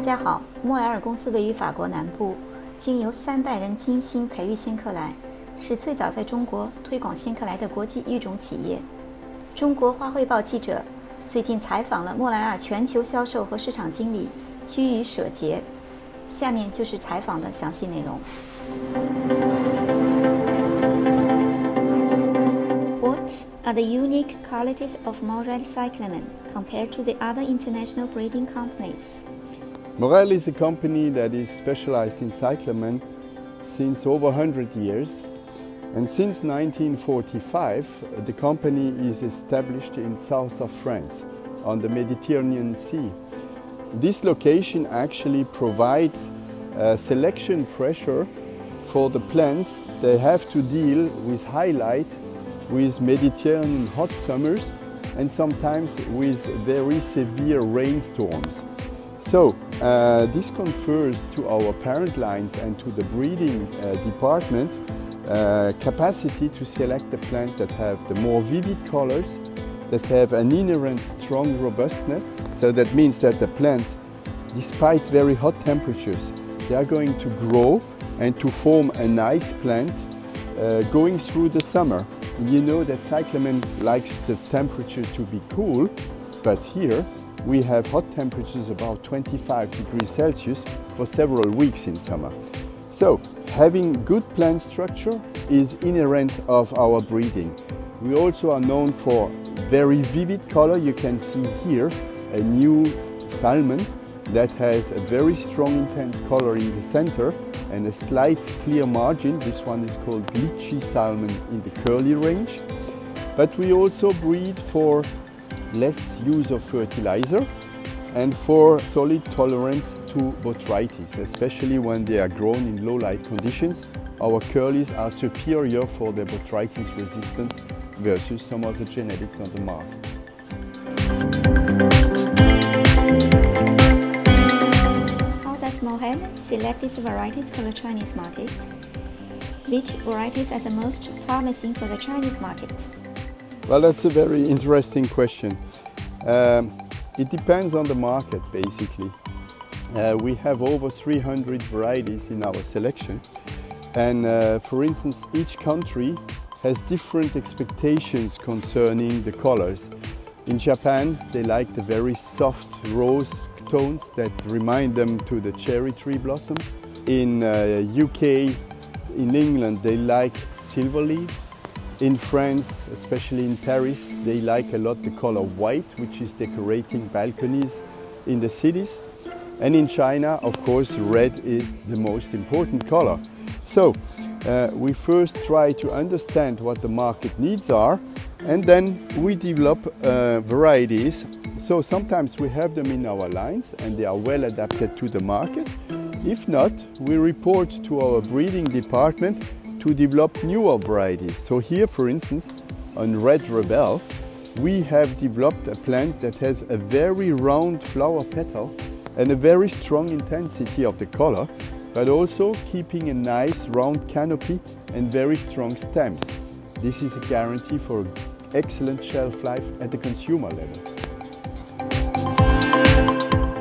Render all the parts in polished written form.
家好，莫埃尔公司位于法国南部，经由3代人精心培育仙客来，是最早在中国推广仙客来的国际育种企业。中国花卉报记者最近采访了莫莱尔全球销售和市场经理居于舍杰，下面就是采访的详细内容。What are the unique qualities of Morel Cyclamen compared to the other international breeding companies? Morel is a company that is specialized in cyclamen since over 100 years. And since 1945, the company is established in south of France, on the Mediterranean Sea. This location actually provides selection pressure for the plants. They have to deal with high light, with Mediterranean hot summers, and sometimes with very severe rainstorms. So this confers to our parent lines and to the breeding department capacity to select the plant that have the more vivid colors, that have an inherent strong robustness. So that means that the plants, despite very hot temperatures, they are going to grow and to form a nice plant going through the summer. You know that cyclamen likes the temperature to be cool, but here we have hot temperatures about 25 degrees Celsius for several weeks in summer. So having good plant structure is inherent of our breeding. We also are known for very vivid color. You can see here a new salmon that has a very strong intense color in the center and a slight clear margin. This one is called lychee salmon in the curly range. But we also breed for less use of fertilizer and for solid tolerance to botrytis, especially when they are grown in low light conditions. Our curlies are superior for their botrytis resistance versus some other genetics on the market. How does Morel select these varieties for the Chinese market? Which varieties are the most promising for the Chinese market? Well, that's a very interesting question. It depends on the market, basically. We have over 300 varieties in our selection. And for instance, each country has different expectations concerning the colors. In Japan, they like the very soft rose tones that remind them to the cherry tree blossoms. In UK, in England, they like silver leaves. In France, especially in Paris, they like a lot the color white, which is decorating balconies in the cities. And in China, of course, red is the most important color. So we first try to understand what the market needs are, and then we develop varieties. So sometimes we have them in our lines and they are well adapted to the market. If not, we report to our breeding department to develop newer varieties. So here, for instance, on Red Rebel, we have developed a plant that has a very round flower petal and a very strong intensity of the color, but also keeping a nice round canopy and very strong stems. This is a guarantee for excellent shelf life at the consumer level.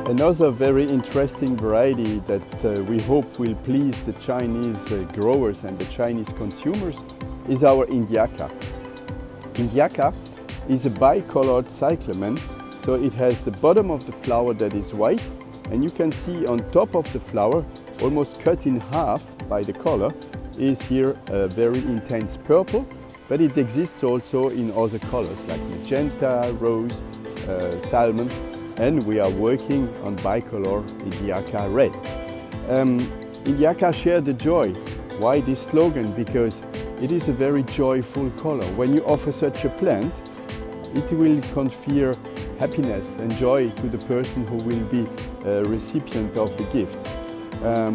Another very interesting variety that we hope will please the Chinese growers and the Chinese consumers is our Indiaca. Indiaca is a bicolored cyclamen, so it has the bottom of the flower that is white, and you can see on top of the flower, almost cut in half by the color, is here a very intense purple, but it exists also in other colors like magenta, rose, salmon. And we are working on bicolor Indiaca red. Indiaca share the joy. Why this slogan? Because it is a very joyful color. When you offer such a plant, it will confer happiness and joy to the person who will be a recipient of the gift.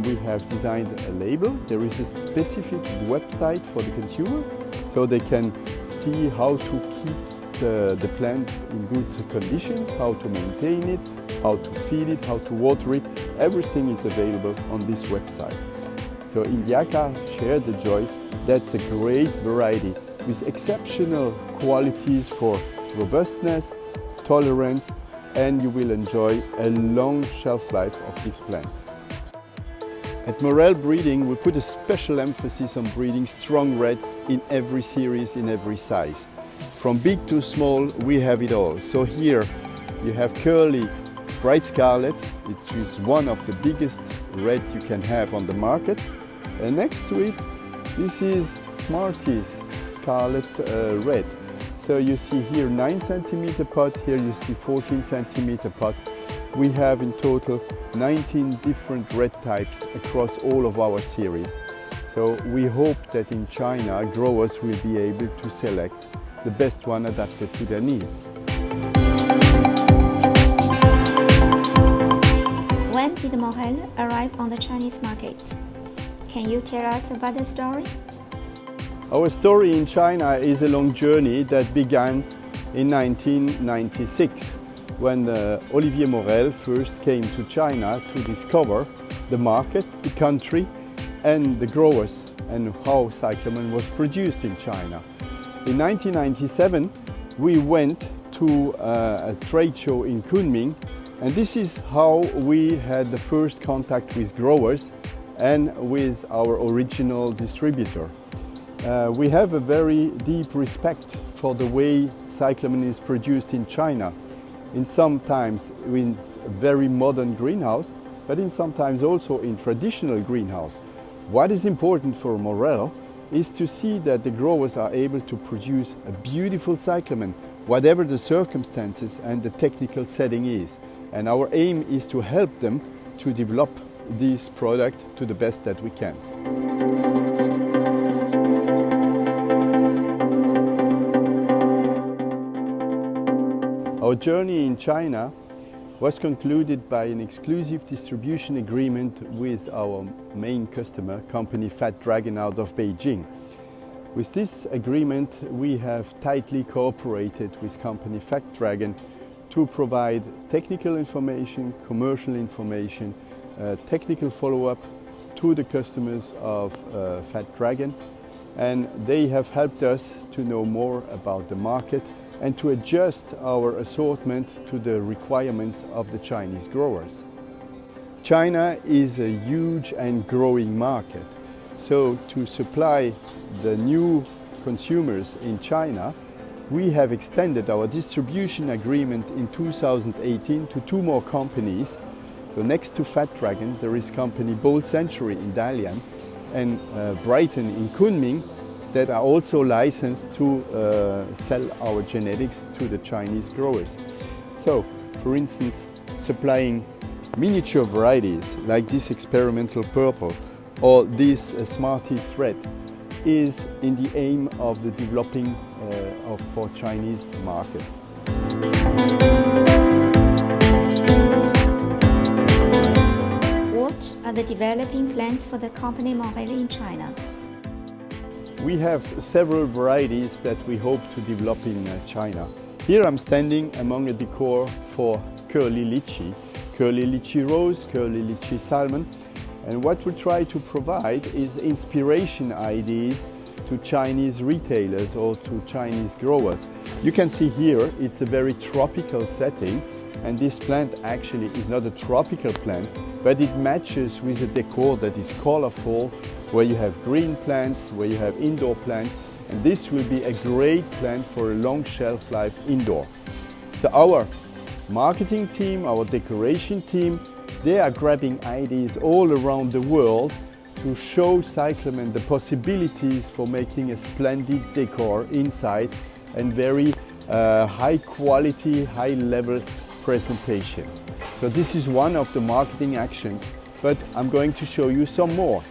We have designed a label. There is a specific website for the consumer, so they can see how to keep the plant in good conditions, how to maintain it, how to feed it, how to water it. Everything is available on this website. So Indiaca Share the Joy, that's a great variety with exceptional qualities for robustness, tolerance and you will enjoy a long shelf life of this plant. At Morel Breeding, we put a special emphasis on breeding strong reds in every series, in every size. From big to small, we have it all. So here you have curly bright scarlet, which is one of the biggest red you can have on the market. And next to it, this is Smarties scarlet red. So you see here 9 centimeter pot, here you see 14 centimeter pot. We have in total 19 different red types across all of our series. So we hope that in China, growers will be able to select the best one adapted to their needs. When did Morel arrive on the Chinese market? Can you tell us about the story? Our story in China is a long journey that began in 1996 when Olivier Morel first came to China to discover the market, the country and the growers and how cyclamen was produced in China. In 1997 we went to a trade show in Kunming, and this is how we had the first contact with growers and with our original distributor. We have a very deep respect for the way cyclamen is produced in China. In sometimes in a very modern greenhouse, but in sometimes also in traditional greenhouse. What is important for Morel is to see that the growers are able to produce a beautiful cyclamen, whatever the circumstances and the technical setting is. And our aim is to help them to develop this product to the best that we can. Our journey in China was concluded by an exclusive distribution agreement with our main customer, company Fat Dragon out of Beijing. With this agreement, we have tightly cooperated with company Fat Dragon to provide technical information, commercial information, technical follow-up to the customers of Fat Dragon, and they have helped us to know more about the market and to adjust our assortment to the requirements of the Chinese growers. China is a huge and growing market, so to supply the new consumers in China, we have extended our distribution agreement in 2018 to 2 more companies. So next to Fat Dragon, there is company Bold Century in Dalian and Brighton in Kunming that are also licensed to sell our genetics to the Chinese growers. So, for instance, supplying miniature varieties like this experimental purple or this Smarties red is in the aim of the developing for Chinese market. What are the developing plans for the company Morel in China? We have several varieties that we hope to develop in China. Here I'm standing among a decor for curly lychee rose, curly lychee salmon, and what we try to provide is inspiration ideas to Chinese retailers or to Chinese growers. You can see here it's a very tropical setting, and this plant actually is not a tropical plant, but it matches with a decor that is colorful, where you have green plants, where you have indoor plants, and this will be a great plant for a long shelf life indoor. So our marketing team, our decoration team, they are grabbing ideas all around the world to show cyclamen the possibilities for making a splendid decor inside and very high quality, high level presentation. So this is one of the marketing actions, but I'm going to show you some more.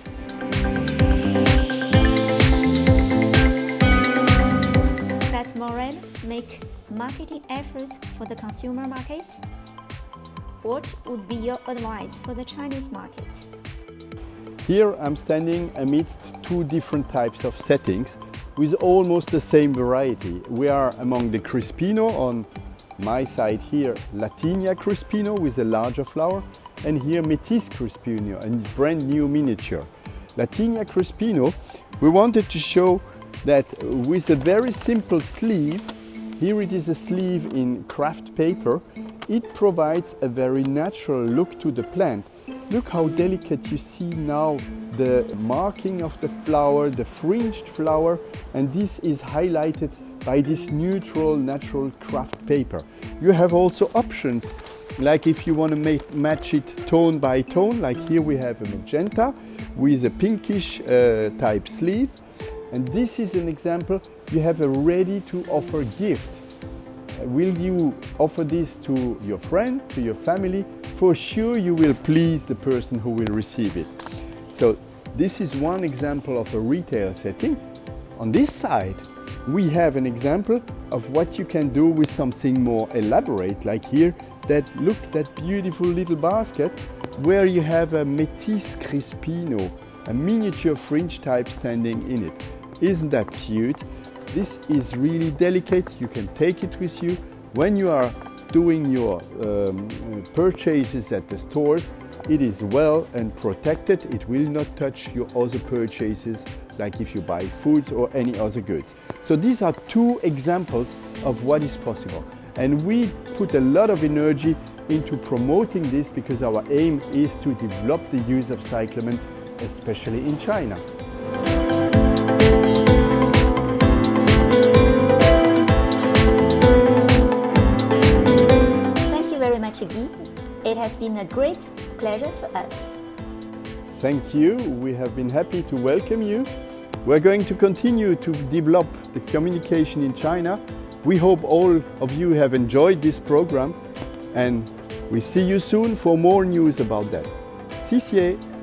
Does Morel make marketing efforts for the consumer market? What would be your advice for the Chinese market? Here I'm standing amidst 2 different types of settings with almost the same variety. We are among the Crispino, on my side here Latinia Crispino with a larger flower, and here Métis Crispino, a brand new miniature. Latinia Crispino, we wanted to show that with a very simple sleeve, here it is a sleeve in craft paper, it provides a very natural look to the plant. Look how delicate you see now the marking of the flower, the fringed flower, and this is highlighted by this neutral, natural craft paper. You have also options, like if you want to match it tone by tone, like here we have a magenta with a pinkish type sleeve, and this is an example. You have a ready to offer gift. Will you offer this to your friend, to your family? For sure you will please the person who will receive it. So this is one example of a retail setting. On this side, we have an example of what you can do with something more elaborate, like here, that beautiful little basket where you have a Métis Crispino, a miniature fringe type standing in it. Isn't that cute? This is really delicate. You can take it with you when you are doing your purchases at the stores. It is well and protected. It will not touch your other purchases, like if you buy foods or any other goods. So these are two examples of what is possible. And we put a lot of energy into promoting this because our aim is to develop the use of cyclamen, especially in China. Thank you very much, Guy. It has been a great pleasure for us. Thank you. We have been happy to welcome you. We're going to continue to develop the communication in China. We hope all of you have enjoyed this program, and we see you soon for more news about that. 谢谢。